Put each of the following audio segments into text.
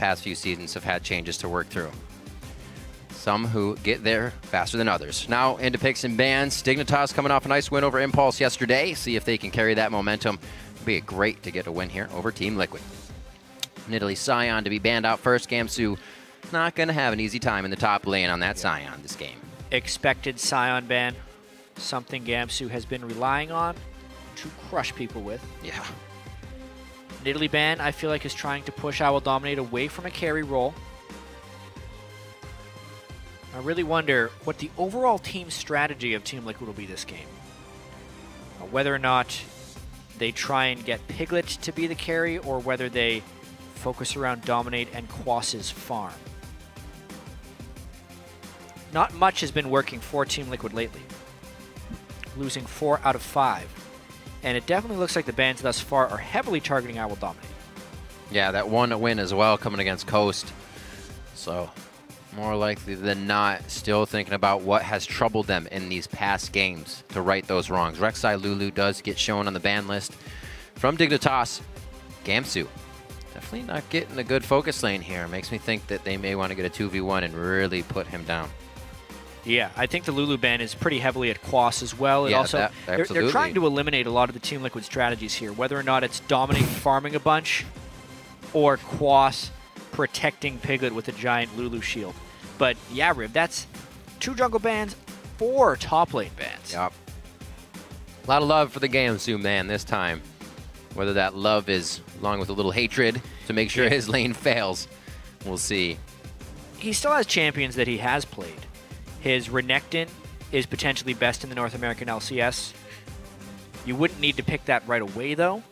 past few seasons have had changes to work through. Some who get there faster than others. Now into picks and bans. Dignitas coming off a nice win over Impulse yesterday. See if they can carry that momentum. It'd be great to get a win here over Team Liquid. Nidalee Sion to be banned out first. Gamsu not going to have an easy time in the top lane on that Sion this game. Expected Sion ban. Something Gamsu has been relying on to crush people with. Yeah. Nidalee ban, I feel like, is trying to push I Will Dominate away from a carry role. I really wonder what the overall team strategy of Team Liquid will be this game. Whether or not they try and get Piglet to be the carry, or whether they focus around Dominate and Quas's farm. Not much has been working for Team Liquid lately. Losing 4 out of 5. And it definitely looks like the bans thus far are heavily targeting I Will Dominate. Yeah, that one win as well coming against Coast. So more likely than not, still thinking about what has troubled them in these past games to right those wrongs. Rek'Sai Lulu does get shown on the ban list from Dignitas. Gamsu definitely not getting a good focus lane here. Makes me think that they may want to get a 2v1 and really put him down. Yeah, I think the Lulu ban is pretty heavily at Quas as well. Yeah, also, they're trying to eliminate a lot of the Team Liquid strategies here, whether or not it's Dominate farming a bunch or Quas protecting Piglet with a giant Lulu shield. But yeah, Riv, that's 2 jungle bans, 4 top lane bans. Yep. A lot of love for the Gamsu man this time. Whether that love is along with a little hatred to make sure his lane fails, we'll see. He still has champions that he has played. His Renekton is potentially best in the North American LCS. You wouldn't need to pick that right away, though.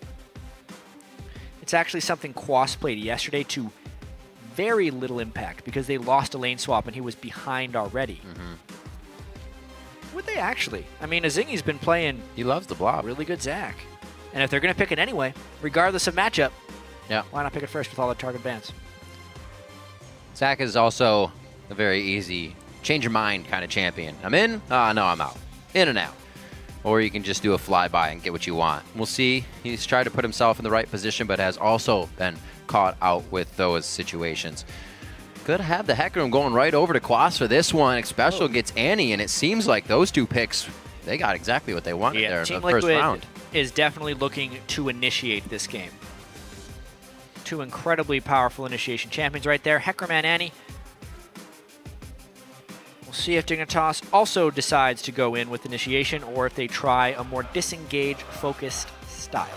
It's actually something Quas played yesterday to very little impact because they lost a lane swap and he was behind already. Would they actually? I mean, Azingi's been playing... He loves the blob. Really good Zac. And if they're going to pick it anyway, regardless of matchup, why not pick it first with all the target bans? Zac is also a very easy change your mind kind of champion. I'm in, no, I'm out. In and out. Or you can just do a flyby and get what you want. We'll see. He's tried to put himself in the right position, but has also been caught out with those situations. Could have the Hecarim going right over to Quas for this one. Xpecial gets Annie, and it seems like those 2 picks, they got exactly what they wanted there in the first round. Is definitely looking to initiate this game. 2 incredibly powerful initiation champions right there. Hecarim and Annie. We'll see if Dignitas also decides to go in with initiation or if they try a more disengaged, focused style.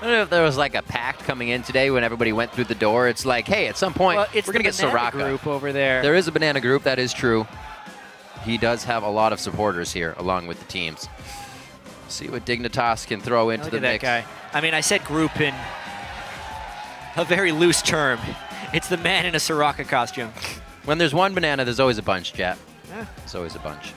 I don't know if there was like a pact coming in today when everybody went through the door. It's like, hey, at some point, we're going to get Soraka. Group over there. There is a banana group, that is true. He does have a lot of supporters here along with the teams. See what Dignitas can throw into the mix. That guy. I mean, I said group in a very loose term. It's the man in a Soraka costume. When there's one banana, there's always a bunch, Jet. Yeah. There's always a bunch.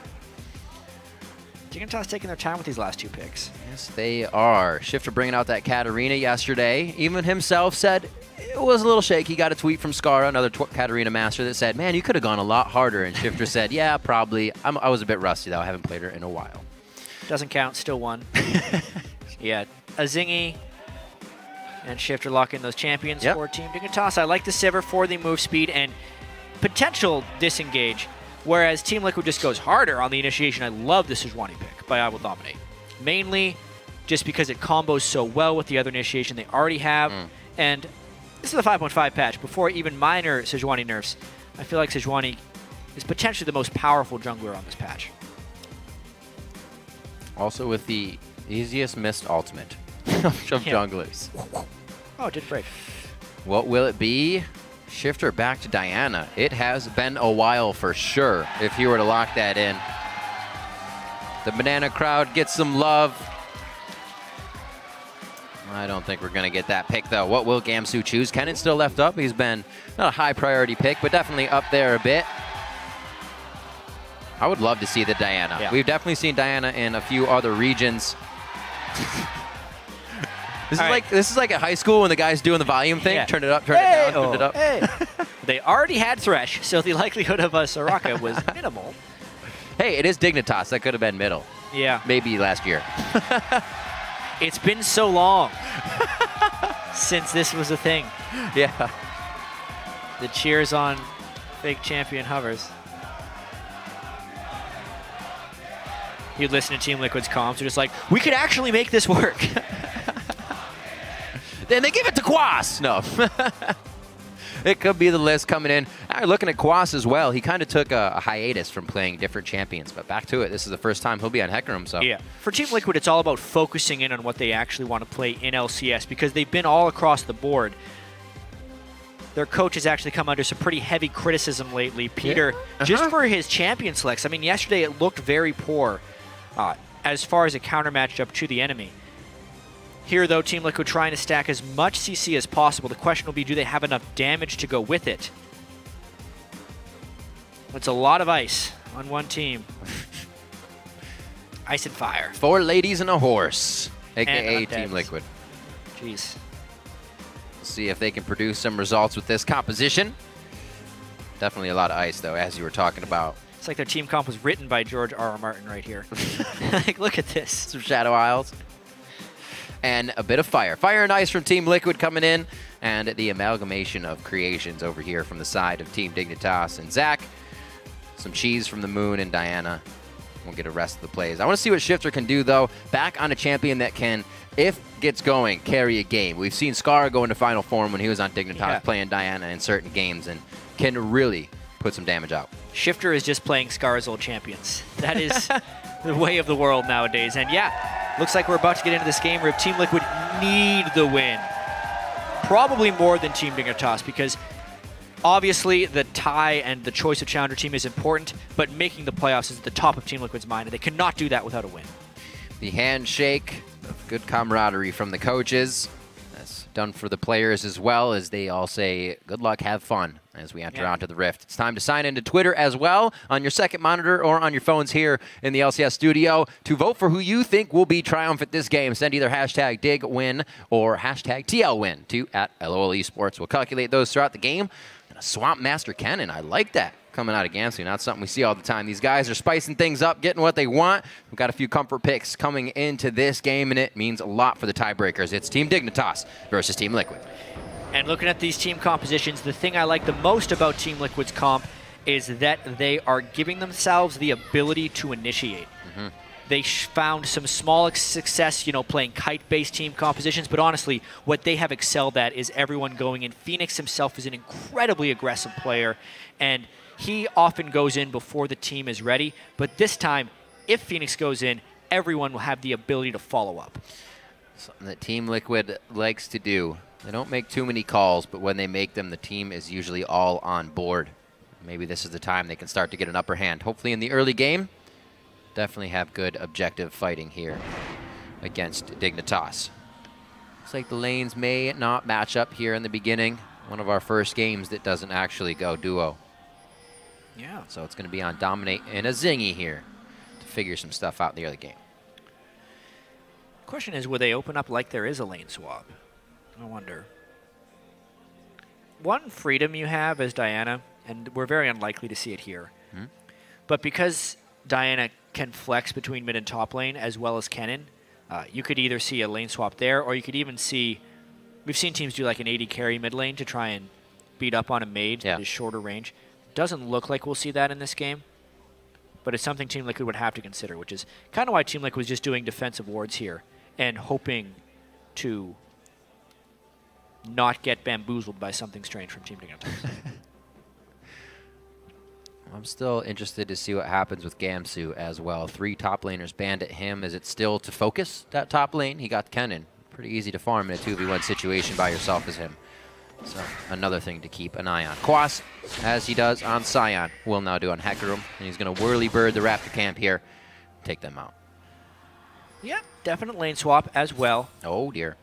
Dignitas taking their time with these last 2 picks. Yes, they are. Shifter bringing out that Katarina yesterday. Even himself said it was a little shaky. He got a tweet from Scara, another Katarina master, that said, man, you could have gone a lot harder. And Shifter said, yeah, probably. I was a bit rusty, though. I haven't played her in a while. Doesn't count. Still won. Yeah. Azingi and Shifter lock in those champions for Team Dignitas. I like the Sivir for the move speed and potential disengage, whereas Team Liquid just goes harder on the initiation. I love the Sejuani pick by I Will Dominate. Mainly just because it combos so well with the other initiation they already have. And this is the 5.5 patch. Before even minor Sejuani nerfs, I feel like Sejuani is potentially the most powerful jungler on this patch. Also with the easiest missed ultimate of junglers. Oh, it did break. What will it be? Shifter back to Diana. It has been a while for sure if he were to lock that in. The banana crowd gets some love. I don't think we're going to get that pick, though. What will Gamsu choose? Kennen still left up. He's been not a high priority pick, but definitely up there a bit. I would love to see the Diana. Yeah. We've definitely seen Diana in a few other regions. This is like at high school when the guy's doing the volume thing. Turn it up, turn it down, turn it up. They already had Thresh, so the likelihood of a Soraka was minimal. Hey, it is Dignitas. That could have been middle. Yeah. Maybe last year. It's been so long since this was a thing. Yeah. The cheers on fake champion hovers. You'd listen to Team Liquid's comms, they're just like, we could actually make this work. Then they give it to Quas. No. It could be the list coming in. Now you're looking at Quas as well. He kind of took a hiatus from playing different champions, but back to it. This is the first time he'll be on Hecarim, so. Yeah. For Team Liquid, it's all about focusing in on what they actually want to play in LCS because they've been all across the board. Their coach has actually come under some pretty heavy criticism lately, Peter, just for his champion selects. I mean, yesterday it looked very poor as far as a counter matchup to the enemy. Here, though, Team Liquid trying to stack as much CC as possible. The question will be, do they have enough damage to go with it? That's a lot of ice on one team. Ice and fire. 4 ladies and a horse, a.k.a. Team Liquid. Jeez. We'll see if they can produce some results with this composition. Definitely a lot of ice, though, as you were talking about. It's like their team comp was written by George R.R. Martin right here. Like, look at this. Some Shadow Isles. And a bit of fire. Fire and ice from Team Liquid coming in. And the amalgamation of creations over here from the side of Team Dignitas and Zach. Some cheese from the Moon and Diana. We'll get a rest of the plays. I want to see what Shifter can do, though. Back on a champion that can, if gets going, carry a game. We've seen Scar go into final form when he was on Dignitas playing Diana in certain games and can really put some damage out. Shifter is just playing Scar's old champions. That is the way of the world nowadays. And yeah, looks like we're about to get into this game where Team Liquid need the win. Probably more than Team Dignitas because obviously the tie and the choice of challenger team is important, but making the playoffs is at the top of Team Liquid's mind, and they cannot do that without a win. The handshake of good camaraderie from the coaches. That's done for the players as well, as they all say, good luck, have fun, as we enter onto the Rift. It's time to sign into Twitter as well, on your second monitor or on your phones here in the LCS studio, to vote for who you think will be triumphant this game. Send either hashtag DIGWin or hashtag TLWin to @LOL Esports. We'll calculate those throughout the game. And a Swamp Master Cannon, I like that. Coming out of Gamsu, not something we see all the time. These guys are spicing things up, getting what they want. We've got a few comfort picks coming into this game, and it means a lot for the tiebreakers. It's Team Dignitas versus Team Liquid. And looking at these team compositions, the thing I like the most about Team Liquid's comp is that they are giving themselves the ability to initiate. They found some small success, you know, playing kite-based team compositions, but honestly, what they have excelled at is everyone going in. Phoenix himself is an incredibly aggressive player, and he often goes in before the team is ready, but this time, if Phoenix goes in, everyone will have the ability to follow up. Something that Team Liquid likes to do. They don't make too many calls, but when they make them, the team is usually all on board. Maybe this is the time they can start to get an upper hand. Hopefully in the early game, definitely have good objective fighting here against Dignitas. Looks like the lanes may not match up here in the beginning. One of our first games that doesn't actually go duo. Yeah. So it's going to be on Dominate and a Zingy here to figure some stuff out in the early game. Question is, will they open up like there is a lane swap? I wonder. One freedom you have as Diana, and we're very unlikely to see it here, but because Diana can flex between mid and top lane as well as Kennen, you could either see a lane swap there, or you could even see, we've seen teams do like an 80 carry mid lane to try and beat up on a mage that is shorter range. Doesn't look like we'll see that in this game, but it's something Team Liquid would have to consider, which is kind of why Team Liquid was just doing defensive wards here and hoping to not get bamboozled by something strange from Team Dignitas. I'm still interested to see what happens with Gamsu as well. 3 top laners banned at him. Is it still to focus that top lane? He got Kennen. Pretty easy to farm in a 2v1 situation by yourself as him. So another thing to keep an eye on. Quas, as he does on Sion, will now do on Hecarim. And he's going to whirly bird the Raptor camp here. Take them out. Yeah, definite lane swap as well. Oh, dear.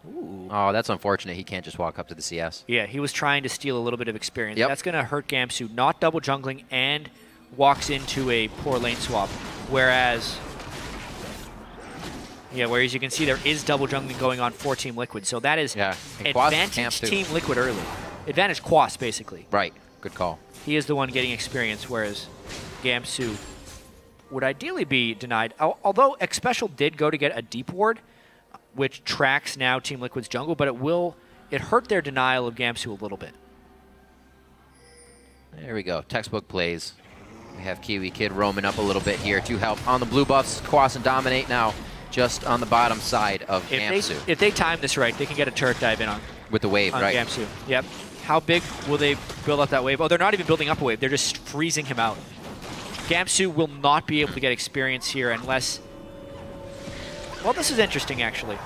Ooh. Oh, that's unfortunate. He can't just walk up to the CS. Yeah, he was trying to steal a little bit of experience. That's going to hurt Gamsu, not double jungling, and walks into a poor lane swap. Whereas, whereas you can see there is double jungling going on for Team Liquid. So that is advantage Team Liquid early. Advantage Quas, basically. Right. Good call. He is the one getting experience, whereas Gamsu would ideally be denied. Although Xpecial did go to get a deep ward, which tracks now Team Liquid's jungle, but it hurt their denial of Gamsu a little bit. There we go. Textbook plays. We have Kiwi Kid roaming up a little bit here to help on the blue buffs. Quas and Dominate now just on the bottom side of Gamsu. If they time this right, they can get a turret dive in on with the wave, on right? Gamsu. Yep. How big will they build up that wave? Oh, they're not even building up a wave. They're just freezing him out. Gamsu will not be able to get experience here unless... Well, this is interesting, actually.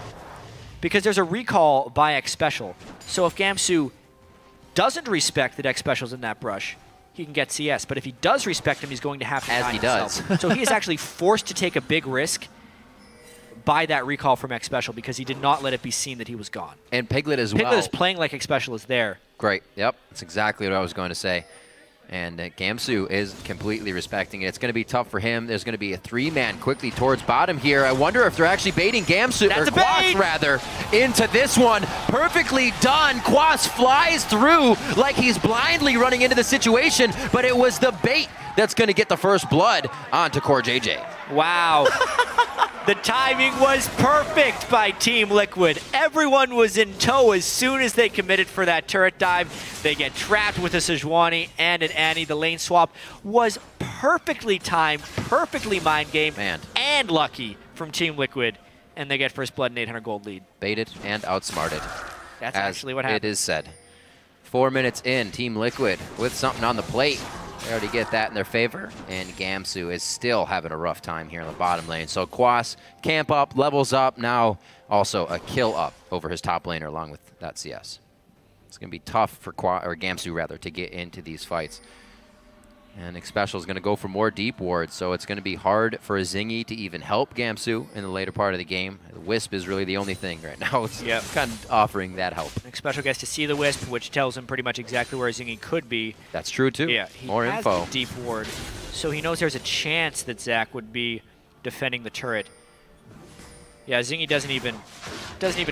Because there's a recall by X Special. So if Gamsu doesn't respect that X Special's in that brush, he can get CS. But if he does respect him, he's going to have to die himself. So he is actually forced to take a big risk by that recall from X Special because he did not let it be seen that he was gone. And Piglet as well. Piglet is playing like X Special is there. Great. Yep. That's exactly what I was going to say. And Gamsu is completely respecting it. It's going to be tough for him. There's going to be a 3-man quickly towards bottom here. I wonder if they're actually baiting Gamsu, or Quas rather, into this one. Perfectly done. Quas flies through like he's blindly running into the situation, but it was the bait that's going to get the first blood onto CoreJJ. Wow. The timing was perfect by Team Liquid. Everyone was in tow as soon as they committed for that turret dive. They get trapped with a Sejuani and an Annie. The lane swap was perfectly timed, perfectly mind game, and lucky from Team Liquid. And they get first blood and 800 gold lead. Baited and outsmarted. That's actually what happened. It is said. 4 minutes in, Team Liquid with something on the plate. They already get that in their favor, and Gamsu is still having a rough time here in the bottom lane. So Quas, camp up, levels up, now also a kill up over his top laner along with that CS. It's going to be tough for Gamsu rather to get into these fights. And X Special is going to go for more deep wards, so it's going to be hard for a Zingy to even help Gamsu in the later part of the game. The Wisp is really the only thing right now. It's kind of offering that help. X Special gets to see the Wisp, which tells him pretty much exactly where Zingy could be. That's true too. Yeah, he more has info. The deep ward, so he knows there's a chance that Zach would be defending the turret. Yeah, Zingy doesn't even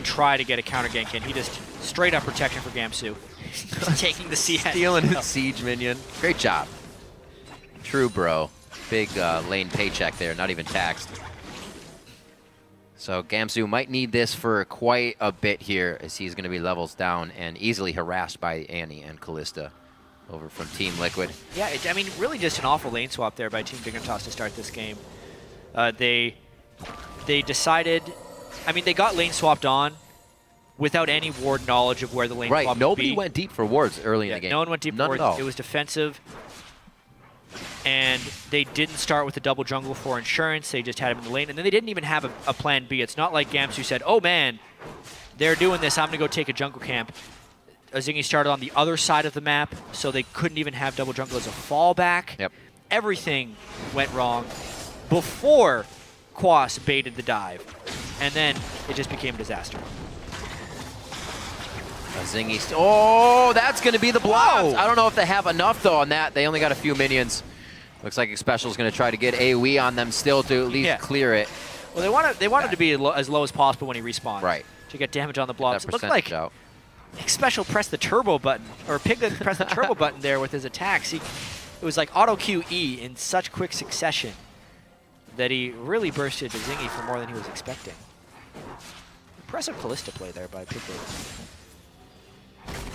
try to get a counter gank in. He just straight up protection for Gamsu. He's taking the CS. Stealing his siege minion. Great job. True, bro. Big lane paycheck there, not even taxed. So Gamsu might need this for quite a bit here as he's going to be levels down and easily harassed by Annie and Kalista over from Team Liquid. Yeah, I mean, really just an awful lane swap there by Team Dignitas to start this game. They decided, I mean, they got lane swapped on without any ward knowledge of where the lane swap would be. Nobody went deep for wards early in the game. No one went deep for wards. It was defensive. And they didn't start with a double jungle for insurance. They just had him in the lane. And then they didn't even have a plan B. It's not like Gamsu said, oh man, they're doing this. I'm going to go take a jungle camp. Zingy started on the other side of the map, so they couldn't even have double jungle as a fallback. Yep. Everything went wrong before Quas baited the dive. And then it just became a disaster. Zingy, oh, that's going to be the blocks. I don't know if they have enough, though, on that. They only got a few minions. Looks like X Special is going to try to get AoE on them still to at least clear it. Well, they wanted to be as low as possible when he respawned. Right. To get damage on the blocks. It looked like X Special pressed the turbo button, or Piglet pressed the turbo button there with his attacks. It was like auto QE in such quick succession that he really bursted to Zingy for more than he was expecting. Impressive Kalista play there by Piglet.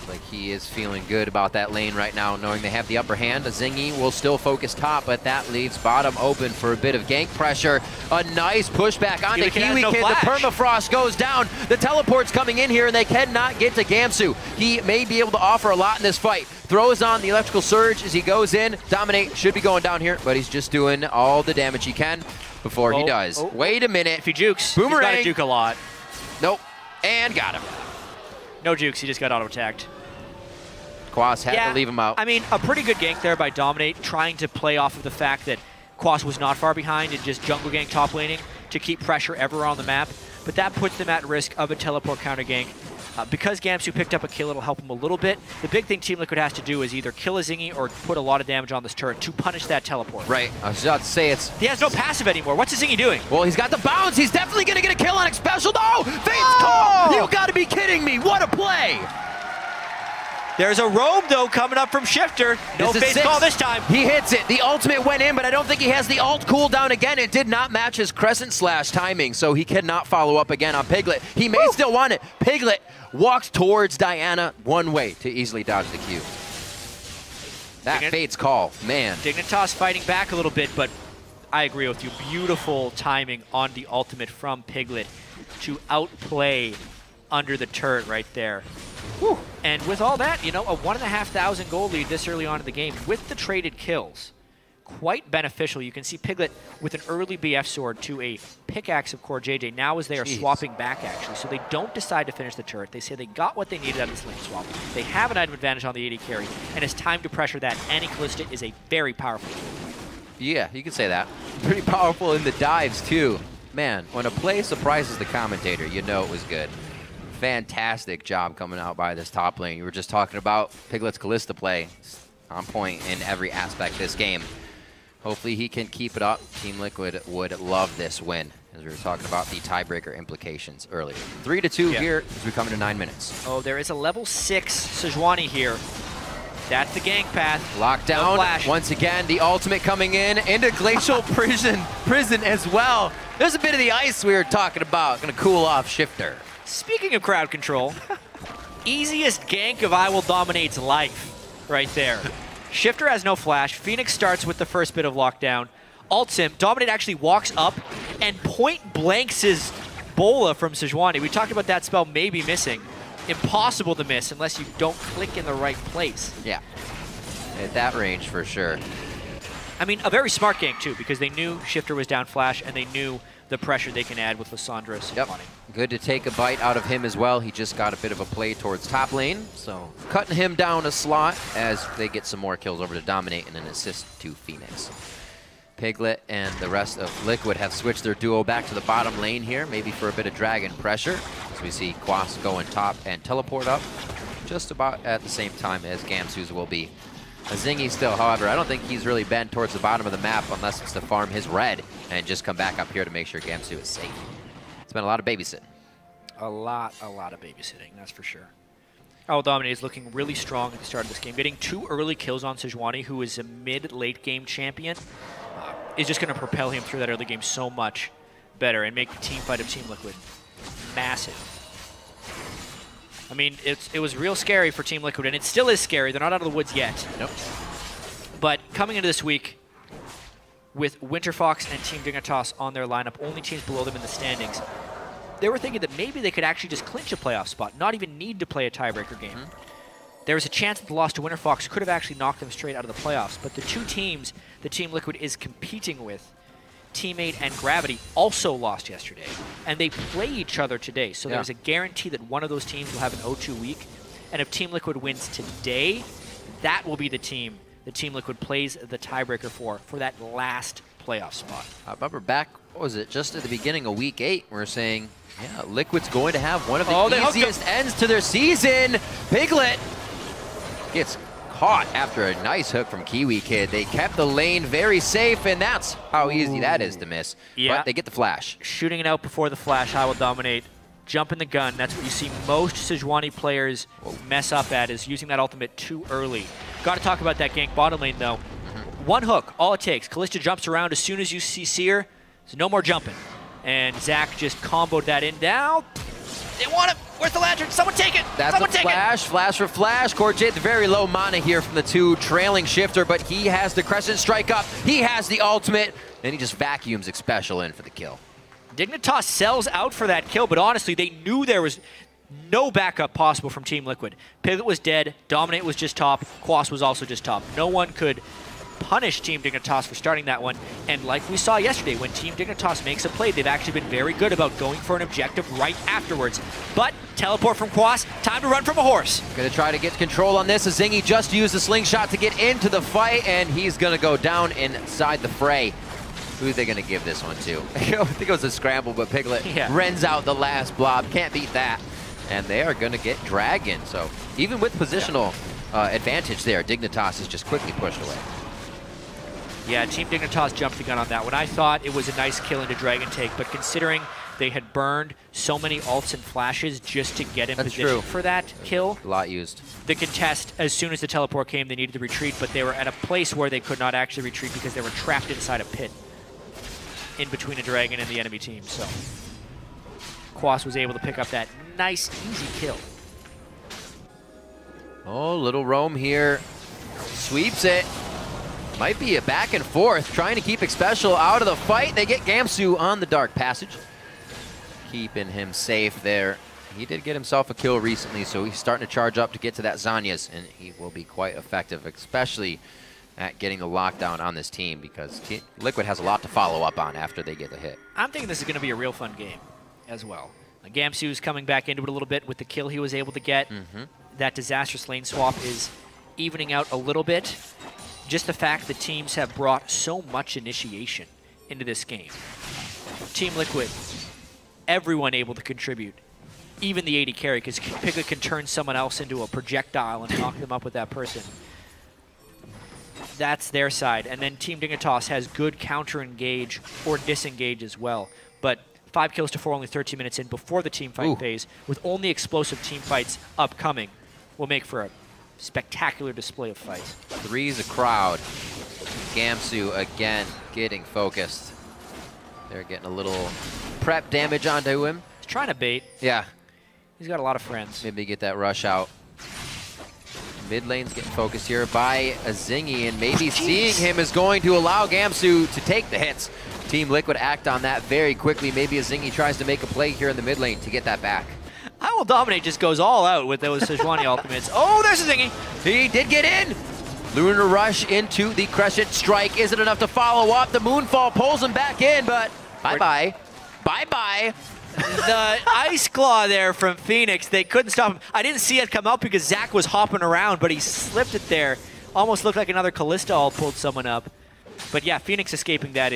Like he is feeling good about that lane right now, knowing they have the upper hand. Zingy will still focus top, but that leaves bottom open for a bit of gank pressure. A nice pushback onto Kiwi Kid. The permafrost goes down. The teleport's coming in here, and they cannot get to Gamsu. He may be able to offer a lot in this fight. Throws on the electrical surge as he goes in. Dominate should be going down here, but he's just doing all the damage he can before he does. Wait a minute. If he jukes, Boomerang. He's got to juke a lot. Nope. And got him. No jukes, he just got auto-attacked. Quas had to leave him out. I mean, a pretty good gank there by Dominate, trying to play off of the fact that Quas was not far behind and just jungle gank top laning to keep pressure ever on the map. But that puts them at risk of a teleport counter gank. Because Gamsu picked up a kill, it'll help him a little bit. The big thing Team Liquid has to do is either kill a Zingy or put a lot of damage on this turret to punish that teleport. Right. I was about to say it's... He has no passive anymore. What's Zingy doing? Well, he's got the bounce. He's definitely going to get a kill on X Special. No! Fate's call! You got to be kidding me. What a play! There's a roam, though, coming up from Shifter. No face call this time. He hits it. The ultimate went in, but I don't think he has the ult cooldown again. It did not match his Crescent Slash timing, so he cannot follow up again on Piglet. He may still want it. Piglet walks towards Diana one way to easily dodge the Q. That Fate's call, man. Dignitas fighting back a little bit, but I agree with you. Beautiful timing on the ultimate from Piglet to outplay under the turret right there. Whew. And with all that, you know, a 1,500 gold lead this early on in the game with the traded kills. Quite beneficial. You can see Piglet with an early BF sword to a pickaxe of Core JJ. Now as they are swapping back, actually. So they don't decide to finish the turret. They say they got what they needed out of this lane swap. They have an item advantage on the AD carry, and it's time to pressure that. Annie Callista is a very powerful tool. Yeah, you can say that. Pretty powerful in the dives, too. Man, when a play surprises the commentator, you know it was good. Fantastic job coming out by this top lane. You were just talking about Piglet's Callista play. On point in every aspect of this game. Hopefully he can keep it up. Team Liquid would love this win, as we were talking about the tiebreaker implications earlier. 3-2 here as we come into 9 minutes. Oh, there is a level 6 Sejuani here. That's the gank path. Lockdown once again. The ultimate coming in into Glacial prison as well. There's a bit of the ice we were talking about. Gonna cool off Shifter. Speaking of crowd control, easiest gank of I Will Dominate's life right there. Shifter has no flash. Phoenix starts with the first bit of lockdown. Ults him. Dominate actually walks up and point blanks his Bola from Sejuani. We talked about that spell maybe missing. Impossible to miss unless you don't click in the right place. Yeah, at that range for sure. I mean, a very smart gank too, because they knew Shifter was down flash and they knew the pressure they can add with Lissandra Sejuani. Yep. Good to take a bite out of him as well. He just got a bit of a play towards top lane, so cutting him down a slot as they get some more kills over to Dominate and an assist to Phoenix. Piglet and the rest of Liquid have switched their duo back to the bottom lane here, maybe for a bit of dragon pressure. As we see Quas going top and teleport up just about at the same time as Gamsus will be. Zingy still, however, I don't think he's really been towards the bottom of the map unless it's to farm his red and just come back up here to make sure Gamsu is safe. It's been a lot of babysitting. A lot of babysitting, that's for sure. Will Dominate is looking really strong at the start of this game. Getting 2 early kills on Sejuani, who is a mid-late game champion, is just going to propel him through that early game so much better and make the team fight of Team Liquid massive. I mean, it was real scary for Team Liquid, and it still is scary. They're not out of the woods yet. Nope. But coming into this week, with Winterfox and Team Dignitas on their lineup, only teams below them in the standings, they were thinking that maybe they could actually just clinch a playoff spot, not even need to play a tiebreaker game. There was a chance that the loss to Winterfox could have actually knocked them straight out of the playoffs, but the 2 teams that Team Liquid is competing with, Teammate and Gravity, also lost yesterday, and they play each other today, so there's a guarantee that one of those teams will have an 0-2 week, and if Team Liquid wins today, that will be the team that Team Liquid plays the tiebreaker for that last playoff spot. I remember back, what was it, just at the beginning of week 8, we were saying, yeah, Liquid's going to have one of the easiest ends to their season. Piglet gets caught after a nice hook from Kiwi Kid. They kept the lane very safe, and that's how easy that is to miss. Yeah. But they get the flash. Shooting it out before the flash, I Will Dominate. Jumping the gun, that's what you see most Sejuani players mess up at, is using that ultimate too early. Got to talk about that gank bottom lane, though. One hook, all it takes. Callista jumps around as soon as you see Seer. There's no more jumping. And Zach just comboed that in. Now, they want it. Where's the lantern? Someone take it. That's Someone a flash. Flash for flash. Corjay, the very low mana here from the 2 trailing Shifter, but he has the Crescent Strike up. He has the ultimate, and he just vacuums Xpecial in for the kill. Dignitas sells out for that kill, but honestly, they knew there was no backup possible from Team Liquid. Piglet was dead. Dominate was just top. Quas was also just top. No one could punish Team Dignitas for starting that one, and like we saw yesterday, when Team Dignitas makes a play, they've actually been very good about going for an objective right afterwards. But teleport from Quas, time to run from a horse. Gonna try to get control on this. Zingy just used the slingshot to get into the fight, and he's gonna go down inside the fray. Who are they gonna give this one to? I think it was a scramble, but Piglet rends out the last blob. Can't beat that. And they are gonna get Dragon. So even with positional advantage there, Dignitas is just quickly pushed away. Yeah, Team Dignitas jumped the gun on that one. I thought it was a nice kill into Dragon Take, but considering They had burned so many ults and flashes just to get in That's position true. for that kill. A lot used. The contest, as soon as the teleport came, they needed to retreat, but they were at a place where they could not actually retreat because they were trapped inside a pit in between a dragon and the enemy team. So Quas was able to pick up that nice, easy kill. Oh, little roam here. Sweeps it. Might be a back and forth, trying to keep Xpecial out of the fight. They get Gamsu on the Dark Passage, keeping him safe there. He did get himself a kill recently, so he's starting to charge up to get to that Zhonya's, and he will be quite effective, especially at getting the lockdown on this team, because Liquid has a lot to follow up on after they get the hit. I'm thinking this is going to be a real fun game as well. Gamsu's coming back into it a little bit with the kill he was able to get. That disastrous lane swap is evening out a little bit. Just the fact that teams have brought so much initiation into this game. Team Liquid, everyone able to contribute. Even the AD carry, because Piglet can turn someone else into a projectile and knock them up with that person. That's their side. And then Team Dignitas has good counter-engage or disengage as well. But 5 kills to 4, only 13 minutes in before the team fight phase, with only explosive team fights upcoming, will make for a spectacular display of fights. 3's a crowd. Gamsu again getting focused. They're getting a little prep damage onto him. He's trying to bait. Yeah. He's got a lot of friends. Maybe get that rush out. Mid lane's getting focused here by a Zingy, and maybe seeing him is going to allow Gamsu to take the hits. Team Liquid act on that very quickly. Maybe a Zingy tries to make a play here in the mid lane to get that back. I Will Dominate just goes all out with those Sejuani ultimates. Oh, there's a Zingy. He did get in. Lunar Rush into the Crescent Strike. Is it enough to follow up? The Moonfall pulls him back in, but bye-bye. Bye-bye. The Ice Claw there from Phoenix, they couldn't stop him. I didn't see it come out because Zach was hopping around, but he slipped it there. Almost looked like another Kalista ult pulled someone up. But yeah, Phoenix escaping that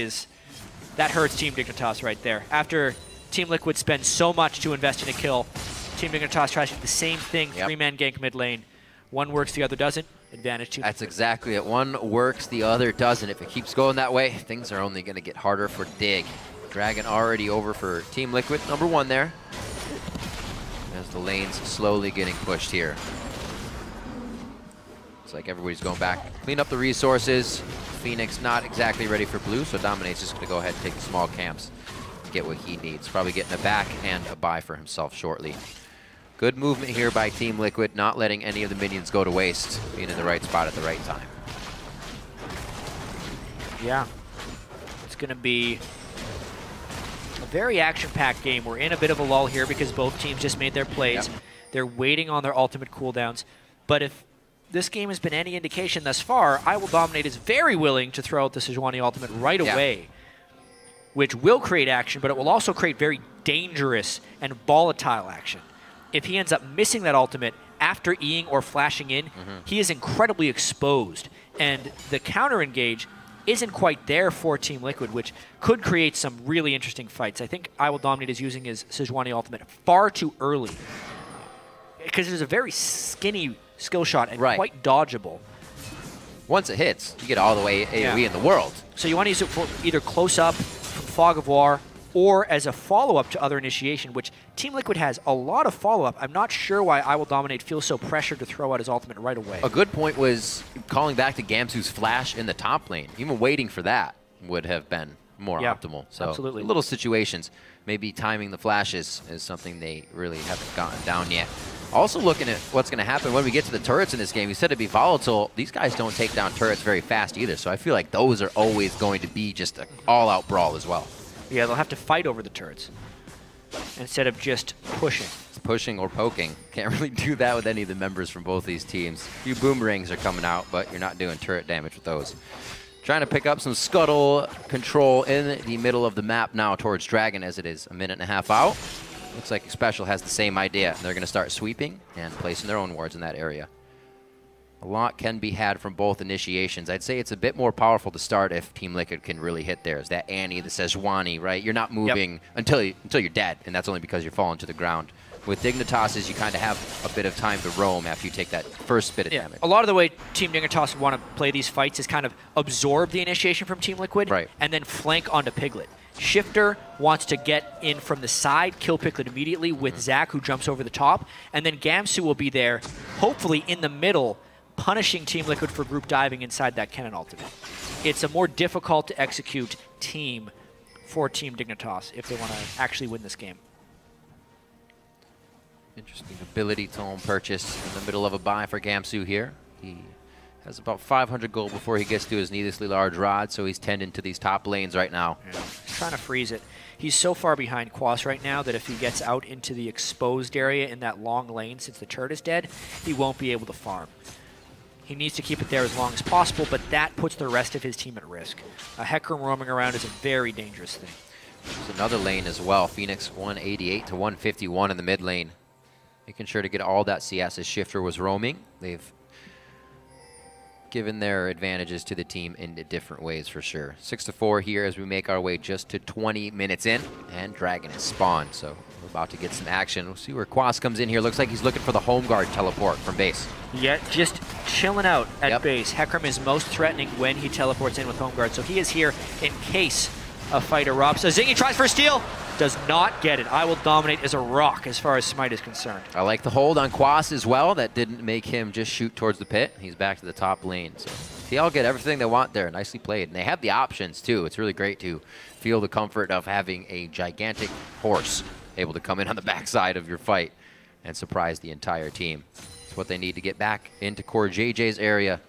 hurts Team Dignitas right there. After Team Liquid spends so much to invest in a kill, Team Dignitas tries to do the same thing, 3-man gank mid lane. One works, the other doesn't. Advantage to That's exactly it. One works, the other doesn't. If it keeps going that way, things are only going to get harder for Dig. Dragon already over for Team Liquid, number 1 there. As the lane's slowly getting pushed here. It's like everybody's going back, clean up the resources. Phoenix not exactly ready for blue, so Dominate's just going to go ahead and take the small camps, get what he needs. Probably getting a back and a buy for himself shortly. Good movement here by Team Liquid, not letting any of the minions go to waste, being in the right spot at the right time. Yeah. It's going to be a very action-packed game. We're in a bit of a lull here because both teams just made their plays. They're waiting on their ultimate cooldowns. But if this game has been any indication thus far, I Will Dominate is very willing to throw out the Sejuani ultimate right away, which will create action, but it will also create very dangerous and volatile action. If he ends up missing that ultimate after Eing or flashing in, he is incredibly exposed. And the counter-engage isn't quite there for Team Liquid, which could create some really interesting fights. I think I Will Dominate is using his Sejuani ultimate far too early, because it is a very skinny skill shot and quite dodgeable. Once it hits, you get all the way AoE in the world. So you want to use it for either close up from Fog of War or as a follow-up to other initiation, which Team Liquid has a lot of follow-up. I'm not sure why I Will Dominate feels so pressured to throw out his ultimate right away. A good point was calling back to Gamsu's flash in the top lane. Even waiting for that would have been more optimal. So absolutely. Little situations. Maybe timing the flashes is something they really haven't gotten down yet. Also looking at what's going to happen when we get to the turrets in this game. You said it'd be volatile. These guys don't take down turrets very fast either, so I feel like those are always going to be just an all-out brawl as well. Yeah, they'll have to fight over the turrets instead of just pushing. It's pushing or poking. Can't really do that with any of the members from both these teams. A few boomerangs are coming out, but you're not doing turret damage with those. Trying to pick up some scuttle control in the middle of the map now towards Dragon, as it is a minute and a half out. Looks like Xpecial has the same idea. They're going to start sweeping and placing their own wards in that area. A lot can be had from both initiations. I'd say it's a bit more powerful to start if Team Liquid can really hit theirs. That Annie, the Sejuani, right? You're not moving until you're dead, and that's only because you're falling to the ground. With Dignitas, you kind of have a bit of time to roam after you take that first bit of damage. A lot of the way Team Dignitas want to play these fights is kind of absorb the initiation from Team Liquid and then flank onto Piglet. Shifter wants to get in from the side, kill Piglet immediately with Zach, who jumps over the top. And then Gamsu will be there, hopefully in the middle, punishing Team Liquid for group diving inside that cannon ultimate. It's a more difficult to execute team for Team Dignitas if they want to actually win this game. Interesting ability to home purchase in the middle of a buy for Gamsu here. He has about 500 gold before he gets to his needlessly large rod, so he's tending to these top lanes right now. Yeah. He's trying to freeze it. He's so far behind Quas right now that if he gets out into the exposed area in that long lane, since the turret is dead, he won't be able to farm. He needs to keep it there as long as possible, but that puts the rest of his team at risk. A Hecarim roaming around is a very dangerous thing. There's another lane as well. Phoenix 188 to 151 in the mid lane. Making sure to get all that CS as Shifter was roaming. They've given their advantages to the team in different ways for sure. 6-4 here as we make our way just to 20 minutes in, and Dragon is spawned, so we're about to get some action. We'll see where Quas comes in here. Looks like he's looking for the home guard teleport from base. Yeah, just chilling out at base. Hecarim is most threatening when he teleports in with home guard, so he is here in case a fight erupts. So Zingy tries for a steal. Does not get it. I Will Dominate as a rock as far as Smite is concerned. I like the hold on Quas as well. That didn't make him just shoot towards the pit. He's back to the top lane. So they all get everything they want there. Nicely played. And they have the options too. It's really great to feel the comfort of having a gigantic horse able to come in on the backside of your fight and surprise the entire team. It's what they need to get back into Core JJ's area.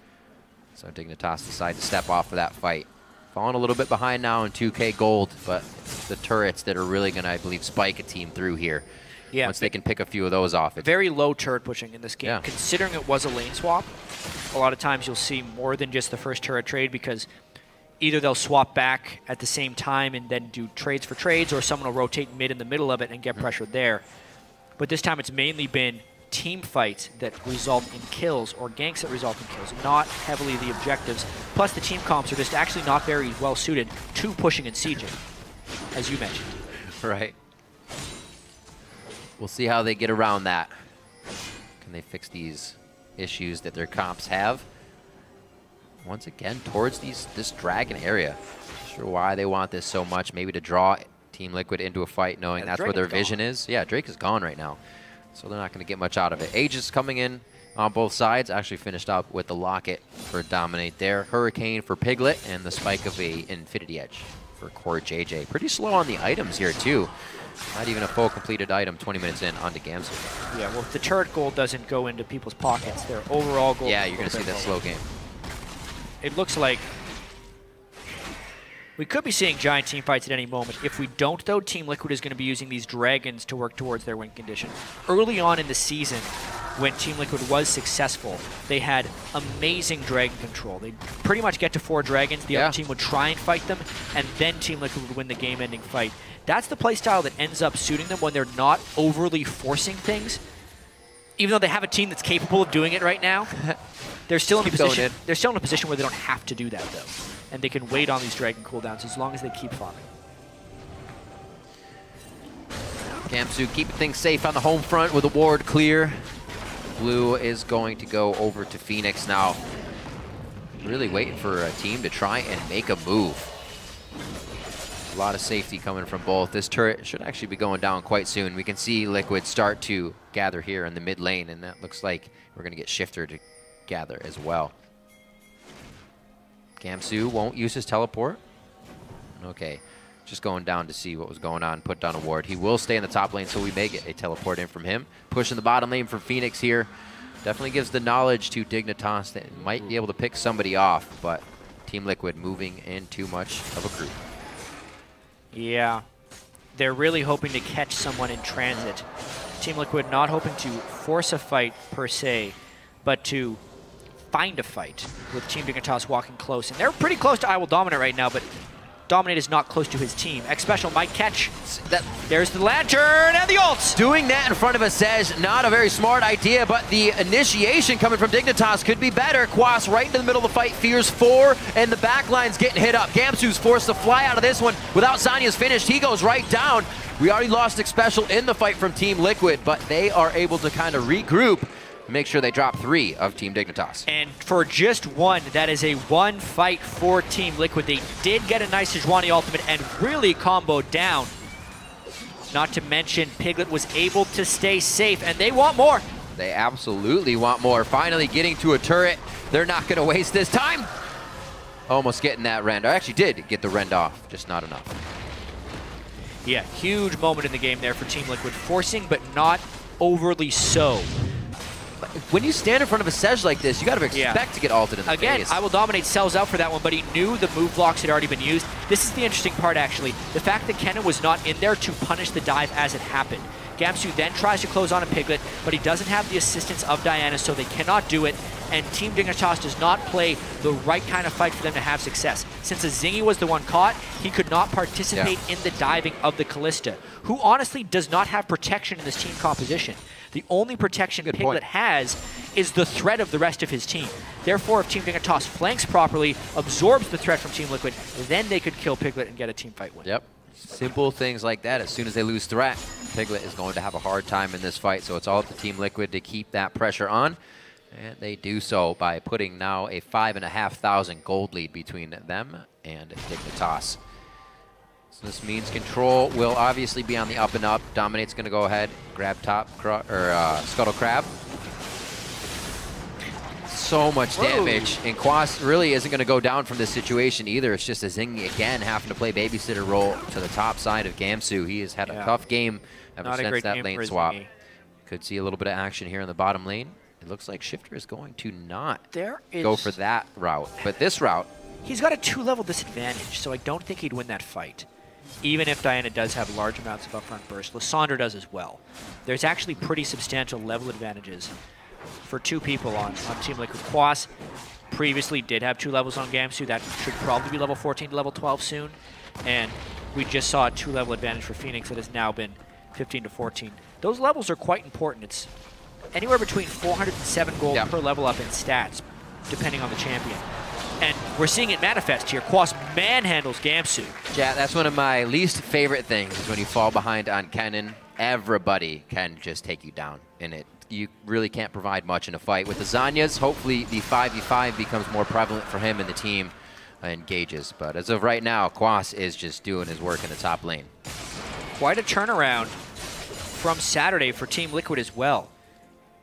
So Dignitas decide to step off for that fight. Falling a little bit behind now in 2K gold, but it's the turrets that are really going to, I believe, spike a team through here. Yeah, once they can pick a few of those off. Very low turret pushing in this game. Yeah. Considering it was a lane swap, a lot of times you'll see more than just the first turret trade because either they'll swap back at the same time and then do trades for trades, or someone will rotate mid in the middle of it and get pressured there. But this time it's mainly been team fights that result in kills or ganks that result in kills, not heavily the objectives. Plus the team comps are just actually not very well suited to pushing and sieging, as you mentioned. Right. We'll see how they get around that. Can they fix these issues that their comps have? Once again, towards this dragon area. Not sure why they want this so much. Maybe to draw Team Liquid into a fight, knowing that's where their vision is. Yeah, Drake is gone right now, so they're not going to get much out of it. Aegis coming in on both sides. Actually finished up with the Locket for Dominate there. Hurricane for Piglet, and the spike of a Infinity Edge for Core JJ. Pretty slow on the items here, too. Not even a full completed item 20 minutes in onto Gamsu. Yeah, well, if the turret gold doesn't go into people's pockets, their overall gold... Yeah, you're going to see that slow game. It looks like we could be seeing giant team fights at any moment. If we don't, though, Team Liquid is going to be using these dragons to work towards their win condition. Early on in the season, when Team Liquid was successful, they had amazing dragon control. They'd pretty much get to 4 dragons, the other team would try and fight them, and then Team Liquid would win the game-ending fight. That's the playstyle that ends up suiting them when they're not overly forcing things. Even though they have a team that's capable of doing it right now, they're still in a position. They're still in a position where they don't have to do that, though, and they can wait on these dragon cooldowns as long as they keep farming. Gamsu keeping things safe on the home front with a ward clear. Blue is going to go over to Phoenix now. Really waiting for a team to try and make a move. A lot of safety coming from both. This turret should actually be going down quite soon. We can see Liquid start to gather here in the mid lane, and that looks like we're going to get Shifter to gather as well. Gamsu won't use his teleport. Okay, just going down to see what was going on, put down a ward. He will stay in the top lane, so we may get a teleport in from him. Pushing the bottom lane for Phoenix here. Definitely gives the knowledge to Dignitas that might be able to pick somebody off, but Team Liquid moving in too much of a group. Yeah, they're really hoping to catch someone in transit. Team Liquid not hoping to force a fight per se, but to find a fight with Team Dignitas walking close. And they're pretty close to I Will Dominate right now, but Dominate is not close to his team. X Special might catch. There's the Lantern and the ult. Doing that in front of us says not a very smart idea, but the initiation coming from Dignitas could be better. Quas right into the middle of the fight, fears 4, and the backline's getting hit up. Gamsu's forced to fly out of this one without Zanya's finished. He goes right down. We already lost X Special in the fight from Team Liquid, but they are able to kind of regroup make sure they drop 3 of Team Dignitas. And for just 1, that is a 1 fight for Team Liquid. They did get a nice Sejuani ultimate and really comboed down. Not to mention, Piglet was able to stay safe, and they want more. They absolutely want more. Finally getting to a turret. They're not going to waste this time. Almost getting that rend. I actually did get the rend off, just not enough. Yeah, huge moment in the game there for Team Liquid. Forcing, but not overly so. When you stand in front of a Sej like this, you got to expect to get ulted in the Again, face. I Will Dominate sells out for that one, but he knew the move blocks had already been used. This is the interesting part, actually. The fact that Kennen was not in there to punish the dive as it happened. Gamsu then tries to close on a Piglet, but he doesn't have the assistance of Diana, so they cannot do it, and Team Dignitas does not play the right kind of fight for them to have success. Since Azingi was the one caught, he could not participate in the diving of the Kalista, who honestly does not have protection in this team composition. The only protection Piglet has is the threat of the rest of his team. Therefore, if Team Dignitas flanks properly, absorbs the threat from Team Liquid, then they could kill Piglet and get a team fight win. Yep. Simple things like that. As soon as they lose threat, Piglet is going to have a hard time in this fight. So it's all up to Team Liquid to keep that pressure on. And they do so by putting now a 5,500 gold lead between them and Dignitas. So this means Control will obviously be on the up and up. Dominate's going to go ahead, grab top Scuttle Crab. So much damage, and Quas really isn't going to go down from this situation either. It's just Azingi again having to play babysitter role to the top side of Gamsu. He has had a tough game ever since that lane swap. Could see a little bit of action here in the bottom lane. It looks like Shifter is going to not go for that route, but this route... He's got a 2-level disadvantage, so I don't think he'd win that fight. Even if Diana does have large amounts of upfront burst, Lysandre does as well. There's actually pretty substantial level advantages for 2 people on Team Liquid. Quas previously did have 2 levels on Gamsu. That should probably be level 14 to level 12 soon. And we just saw a 2-level advantage for Phoenix that has now been 15 to 14. Those levels are quite important. It's anywhere between 407 gold per level up in stats, depending on the champion. And we're seeing it manifest here. Quas manhandles Gamsu. Yeah, that's one of my least favorite things is when you fall behind on Kennen. Everybody can just take you down in it. You really can't provide much in a fight. With the Zhonya's, hopefully the 5v5 becomes more prevalent for him and the team engages. But as of right now, Quas is just doing his work in the top lane. Quite a turnaround from Saturday for Team Liquid as well.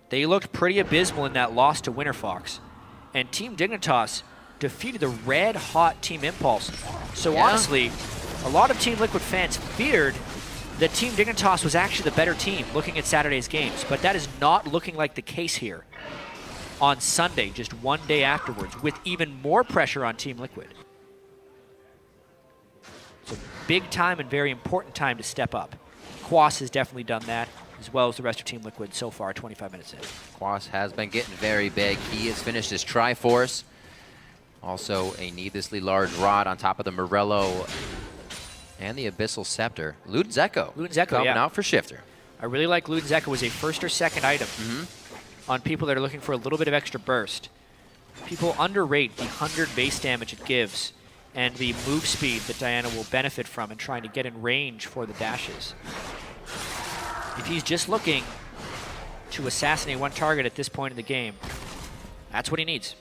They looked pretty abysmal in that loss to Winterfox. And Team Dignitas defeated the red-hot Team Impulse. So honestly, a lot of Team Liquid fans feared that Team Dignitas was actually the better team looking at Saturday's games, but that is not looking like the case here on Sunday, just one day afterwards, with even more pressure on Team Liquid. It's a big time and very important time to step up. Quas has definitely done that, as well as the rest of Team Liquid so far, 25 minutes in. Quas has been getting very big. He has finished his Triforce. Also a needlessly large rod on top of the Morello and the Abyssal Scepter. Luden's Echo coming out for Shifter. I really like Luden's Echo as a first or second item on people that are looking for a little bit of extra burst. People underrate the 100 base damage it gives and the move speed that Diana will benefit from in trying to get in range for the dashes. If he's just looking to assassinate one target at this point in the game, that's what he needs.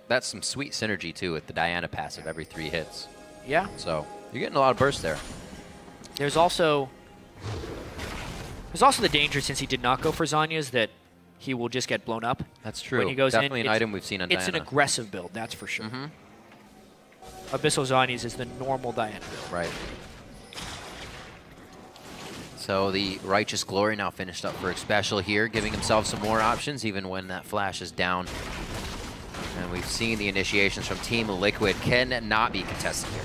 That's some sweet synergy too with the Diana passive every 3 hits. Yeah. So you're getting a lot of burst there. There's also the danger, since he did not go for Zhonya's, that he will just get blown up. That's true. When he goes Definitely in, an item we've seen on Diana. It's an aggressive build, that's for sure. Abyssal Zhonya's is the normal Diana build. Right. So the Righteous Glory now finished up for Xpecial here, giving himself some more options even when that flash is down. And we've seen the initiations from Team Liquid cannot be contested here.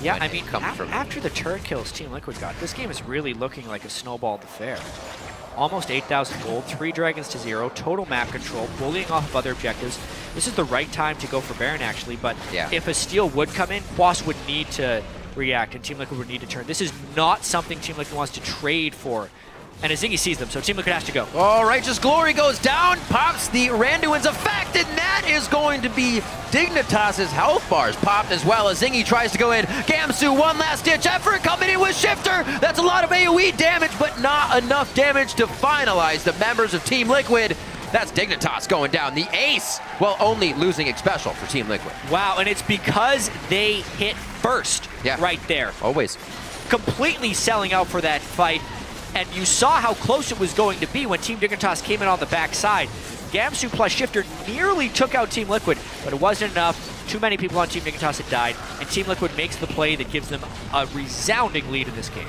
Yeah, I mean, after the turret kills Team Liquid got, this game is really looking like a snowballed affair. Almost 8,000 gold, 3 dragons to 0, total map control, bullying off of other objectives. This is the right time to go for Baron, actually, but if a steal would come in, Quas would need to react, and Team Liquid would need to turn. This is not something Team Liquid wants to trade for And Azingi sees them, so Team Liquid has to go. Oh, Righteous Glory goes down, pops the Randuin's effect, and that is going to be Dignitas's health bars popped as well as Zingy tries to go in. Gamsu, one last ditch effort coming in with Shifter. That's a lot of AoE damage, but not enough damage to finalize the members of Team Liquid. That's Dignitas going down. The ace, well, only losing Xpecial for Team Liquid. Wow, and it's because they hit first right there. Always. Completely selling out for that fight. And you saw how close it was going to be when Team Dignitas came in on the backside. Gamsu plus Shifter nearly took out Team Liquid, but it wasn't enough. Too many people on Team Dignitas had died, and Team Liquid makes the play that gives them a resounding lead in this game.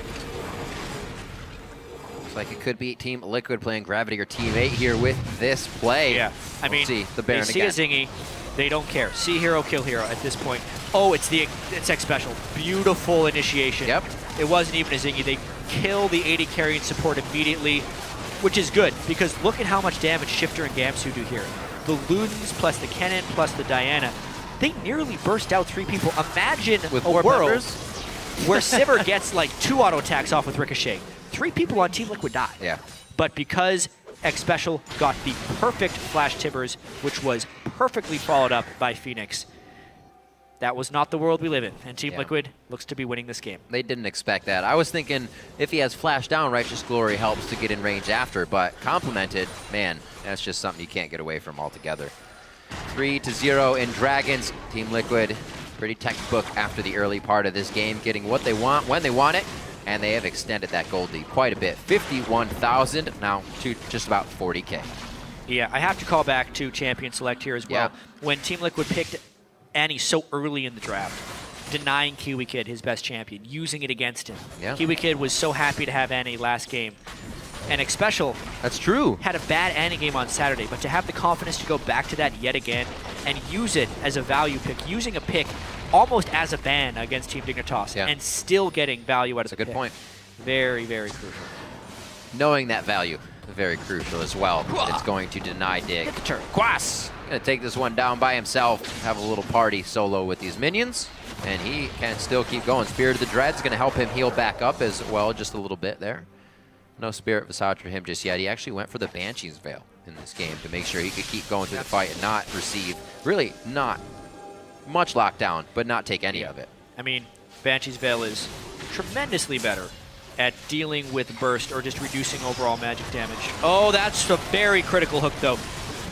Looks like it could be Team Liquid playing Gravity or Team 8 here with this play. Yeah, I mean, see the Baron they see again. a Zingy, they don't care. See hero, kill hero at this point. Oh, it's Xpecial. Beautiful initiation. Yep. It wasn't even a Zingy. They kill the AD carry and support immediately, which is good, because look at how much damage Shifter and Gamsu do here. The Ludens plus the Kennen plus the Diana, they nearly burst out 3 people. Imagine with a world members? where Sivir gets like 2 auto attacks off with Ricochet. 3 people on Team Liquid die. Yeah. But because Xpecial got the perfect Flash Tibbers, which was perfectly followed up by Phoenix, that was not the world we live in, and Team Liquid looks to be winning this game. They didn't expect that. I was thinking if he has Flash down, Righteous Glory helps to get in range after, but complemented, man, that's just something you can't get away from altogether. 3-0 in Dragons. Team Liquid, pretty textbook after the early part of this game, getting what they want when they want it, and they have extended that gold lead quite a bit. 51,000 now to just about 40K. Yeah, I have to call back to Champion Select here as well. When Team Liquid picked Annie so early in the draft, denying Kiwi Kid his best champion, using it against him. Kiwi Kid was so happy to have Annie last game. And Xpecial That's true. Had a bad Annie game on Saturday, but to have the confidence to go back to that yet again and use it as a value pick, using a pick almost as a ban against Team Dignitas, and still getting value out of the pick. That's a good point. Very, very crucial. Knowing that value, very crucial as well. It's going to deny Dig. Hit the turn. Quas gonna take this one down by himself, have a little party solo with these minions, and he can still keep going. Spirit of the Dread's gonna help him heal back up as well, just a little bit there. No Spirit Visage for him just yet. He actually went for the Banshee's Veil in this game to make sure he could keep going through the fight and not receive, really not much lockdown, but not take any of it. I mean, Banshee's Veil is tremendously better at dealing with burst or just reducing overall magic damage. Oh, that's a very critical hook, though.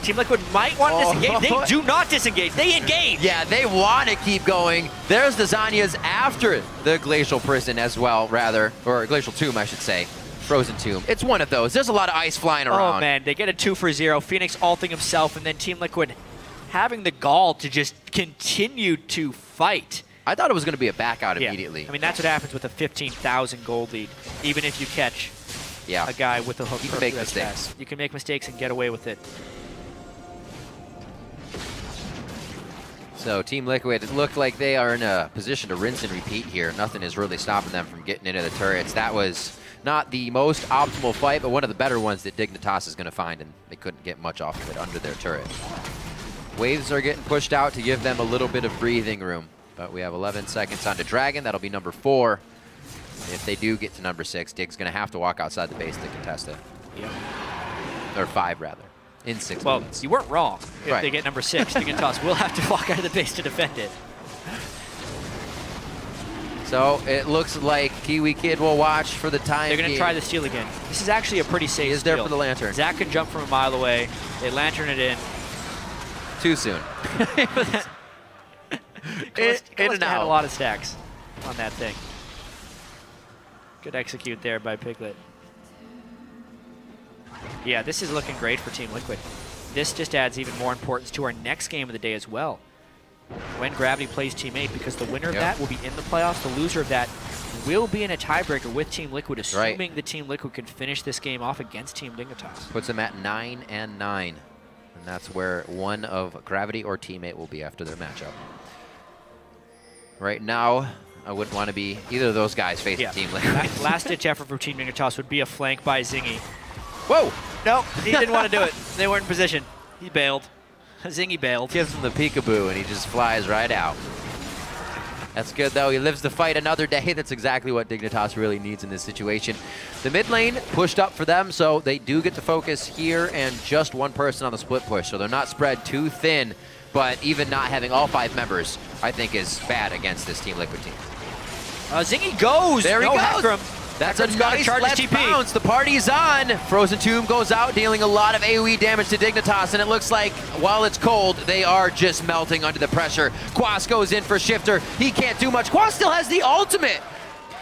Team Liquid might want to disengage. They do not disengage. They engage. Yeah, they want to keep going. There's the Zhonya's after the Glacial Prison as well, rather. Or Glacial Tomb, I should say. Frozen Tomb. It's one of those. There's a lot of ice flying around. Oh, man. They get a 2 for 0. Phoenix ulting himself, and then Team Liquid having the gall to just continue to fight. I thought it was going to be a back out immediately. I mean, that's what happens with a 15,000 gold lead. Even if you catch a guy with a hook. You can make mistakes. You can make mistakes and get away with it. So Team Liquid, it looked like they are in a position to rinse and repeat here. Nothing is really stopping them from getting into the turrets. That was not the most optimal fight, but one of the better ones that Dignitas is going to find, and they couldn't get much off of it under their turret. Waves are getting pushed out to give them a little bit of breathing room, but we have 11 seconds onto Dragon. That'll be number 4. If they do get to number 6, Dig's going to have to walk outside the base to contest it. Yep. Or 5, rather. In 6 well, minutes. You weren't wrong. If they get number 6, Dignitas will have to walk out of the base to defend it. So it looks like Kiwi Kid will watch for the time They're going to try the steal again. This is actually a pretty safe steal. He is there for the lantern. Zach can jump from a mile away. They lantern it in. Too soon. It had a lot of stacks on that thing. Good execute there by Piglet. Yeah, this is looking great for Team Liquid. This just adds even more importance to our next game of the day as well. When Gravity plays Team 8, because the winner of that will be in the playoffs. The loser of that will be in a tiebreaker with Team Liquid, assuming the Team Liquid can finish this game off against Team Dignitas. Puts them at 9-9. And that's where one of Gravity or Team 8 will be after their matchup. Right now, I wouldn't want to be either of those guys facing Team Liquid. Last-ditch effort for Team Dignitas would be a flank by Zingy. Whoa! No, he didn't want to do it. They weren't in position. He bailed. Zingy bailed. Gives him the peekaboo, and he just flies right out. That's good, though. He lives to fight another day. That's exactly what Dignitas really needs in this situation. The mid lane pushed up for them, so they do get to focus here and just one person on the split push, so they're not spread too thin, but even not having all 5 members, I think, is bad against this Team Liquid team. Zingy goes! There he goes! Hecarim. That's Hecarim's a got nice charge left TP. bounce. The party's on. Frozen Tomb goes out, dealing a lot of AoE damage to Dignitas, and it looks like while it's cold, they are just melting under the pressure. Quas goes in for Shifter. He can't do much. Quas still has the ultimate.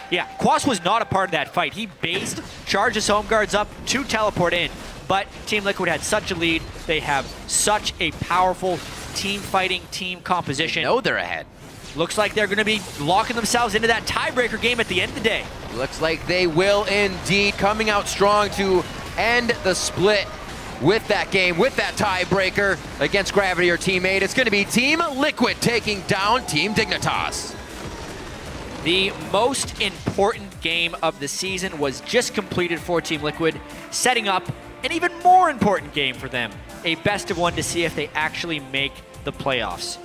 Yeah, Quas was not a part of that fight. He based, charged his home guards up to teleport in, but Team Liquid had such a lead. They have such a powerful team fighting, team composition. They know they're ahead. Looks like they're going to be locking themselves into that tiebreaker game at the end of the day. Looks like they will indeed, coming out strong to end the split with that game, with that tiebreaker against Gravity or Teammate. It's going to be Team Liquid taking down Team Dignitas. The most important game of the season was just completed for Team Liquid, setting up an even more important game for them, a best of 1 to see if they actually make the playoffs.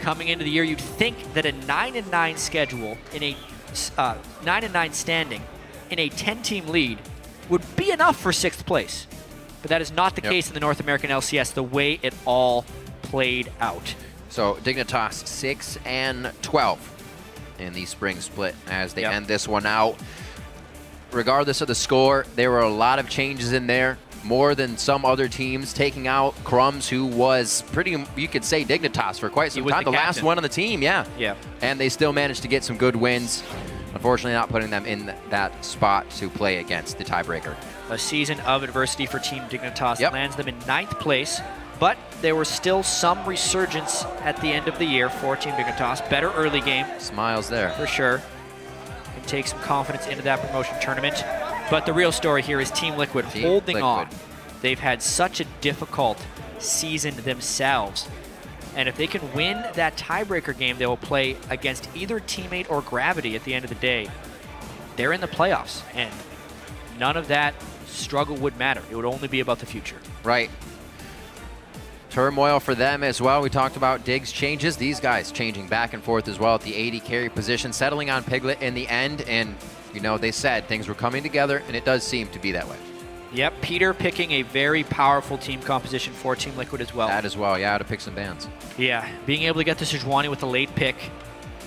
Coming into the year, you'd think that a 9-9 schedule in a 9-9 standing in a 10-team lead would be enough for 6th place. But that is not the case in the North American LCS, the way it all played out. So Dignitas 6-12 in the spring split as they end this one out. Regardless of the score, there were a lot of changes in there. More than some other teams, taking out Crumbs, who was pretty, you could say, Dignitas for quite some time. The last one on the team, yeah. And they still managed to get some good wins. Unfortunately, not putting them in that spot to play against the tiebreaker. A season of adversity for Team Dignitas lands them in 9th place, but there was still some resurgence at the end of the year for Team Dignitas. Better early game. Smiles there. For sure. And take some confidence into that promotion tournament. But the real story here is Team Liquid holding on. They've had such a difficult season themselves. And if they can win that tiebreaker game, they will play against either Teammate or Gravity at the end of the day. They're in the playoffs, and none of that struggle would matter. It would only be about the future. Right. Turmoil for them as well. We talked about Diggs changes. These guys changing back and forth as well at the AD carry position, settling on Piglet in the end, and you know, they said things were coming together, and it does seem to be that way. Yep, Peter picking a very powerful team composition for Team Liquid as well. That as well, yeah, to pick some bans. Yeah, being able to get the Sejuani with a late pick,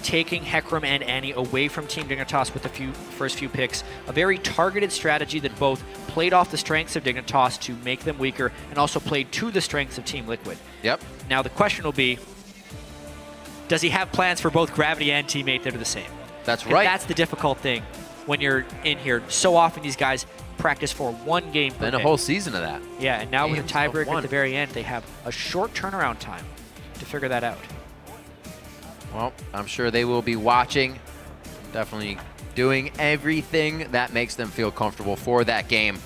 taking Hecarim and Annie away from Team Dignitas with the first few picks. A very targeted strategy that both played off the strengths of Dignitas to make them weaker, and also played to the strengths of Team Liquid. Yep. Now the question will be, does he have plans for both Gravity and Teammate that are the same? That's right. And that's the difficult thing when you're in here. So often these guys practice for 1 game per day. day. A whole season of that. Yeah, and now with a tiebreaker at the very end, they have a short turnaround time to figure that out. Well, I'm sure they will be watching, definitely doing everything that makes them feel comfortable for that game.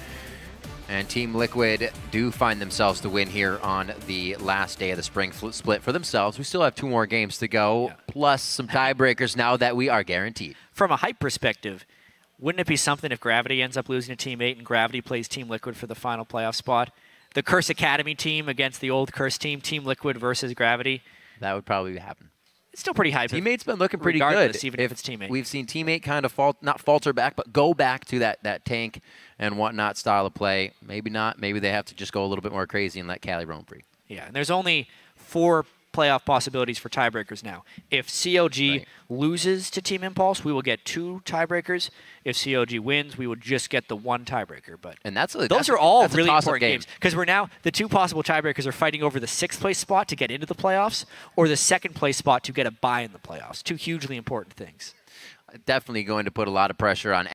And Team Liquid do find themselves to win here on the last day of the spring split for themselves. We still have 2 more games to go, plus some tiebreakers now that we are guaranteed. From a hype perspective, wouldn't it be something if Gravity ends up losing a Teammate and Gravity plays Team Liquid for the final playoff spot? The Curse Academy team against the old Curse team, Team Liquid versus Gravity. That would probably happen. It's still pretty hype. Teammate's been looking pretty good. Even if it's Teammate. We've seen Teammate kind of not falter back, but go back to that tank and whatnot style of play. Maybe not. Maybe they have to just go a little bit more crazy and let Cali roam free. Yeah, and there's only 4 playoff possibilities for tiebreakers now. If CLG loses to Team Impulse, we will get 2 tiebreakers. If CLG wins, we would just get the 1 tiebreaker. But those are all really important games, because we're now the 2 possible tiebreakers are fighting over the 6th place spot to get into the playoffs, or the 2nd place spot to get a bye in the playoffs. 2 hugely important things. Definitely going to put a lot of pressure on